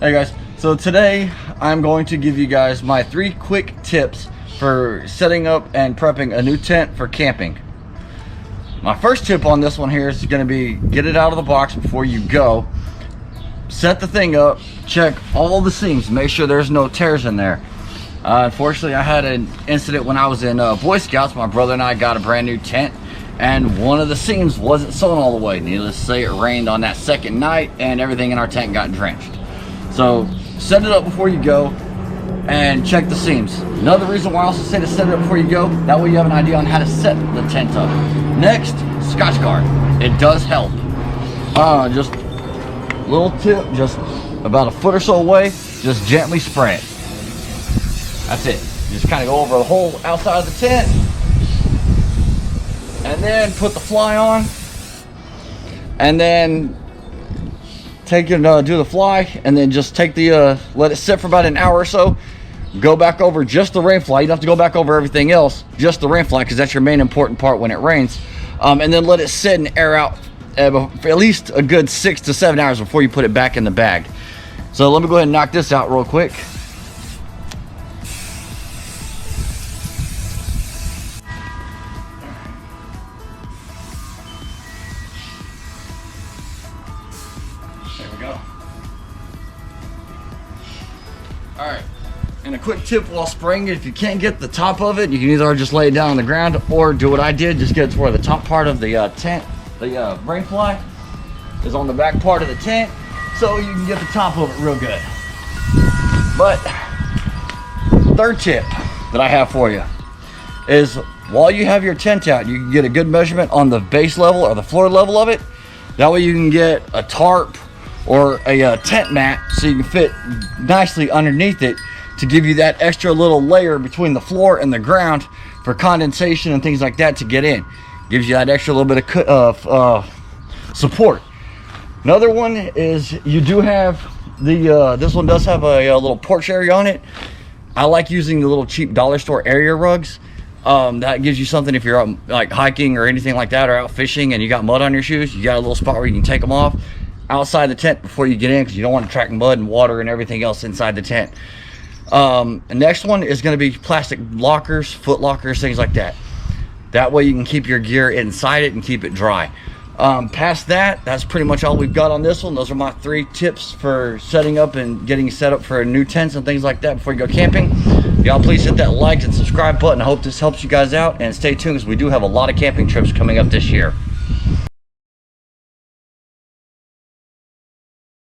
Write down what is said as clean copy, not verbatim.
Hey guys, so today I'm going to give you guys my 3 quick tips for setting up and prepping a new tent for camping. My first tip on this one here is going to be get it out of the box before you go. Set the thing up, check all the seams, make sure there's no tears in there. Unfortunately, I had an incident when I was in Boy Scouts. My brother and I got a brand new tent and one of the seams wasn't sewn all the way. Needless to say, it rained on that second night and everything in our tent got drenched. So set it up before you go and check the seams. Another reason why I also say to set it up before you go, that way you have an idea on how to set the tent up. Next, Scotchgard. It does help. Just a little tip, just about a foot or so away, just gently spray it. That's it. Just kind of go over the whole outside of the tent and then put the fly on and then take it, do the fly, and then just take the let it sit for about an hour or so. Go back over just the rain fly. You don't have to go back over everything else, just the rain fly, because that's your main important part when it rains. And then let it sit and air out for at least a good 6 to 7 hours before you put it back in the bag. So let me go ahead and knock this out real quick. There we go. All right, and a quick tip while spraying it, if you can't get the top of it, you can either just lay it down on the ground or do what I did, just get it to where the top part of the tent, the rain fly, is on the back part of the tent, so you can get the top of it real good. But third tip that I have for you is while you have your tent out, you can get a good measurement on the base level or the floor level of it. That way you can get a tarp or a tent mat so you can fit nicely underneath it to give you that extra little layer between the floor and the ground for condensation and things like that to get in. Gives you that extra little bit of support. Another one is you do have the this one does have a little porch area on it. I like using the little cheap dollar store area rugs. That gives you something if you're out like hiking or anything like that, or out fishing and you got mud on your shoes. You got a little spot where you can take them off outside the tent before you get in, because you don't want to track mud and water and everything else inside the tent. The next one is going to be plastic lockers, foot lockers, things like that. That way you can keep your gear inside it and keep it dry. Past that, that's pretty much all we've got on this one. Those are my 3 tips for setting up and getting set up for new tents and things like that before you go camping. Y'all please hit that like and subscribe button. I hope this helps you guys out, and stay tuned because we do have a lot of camping trips coming up this year.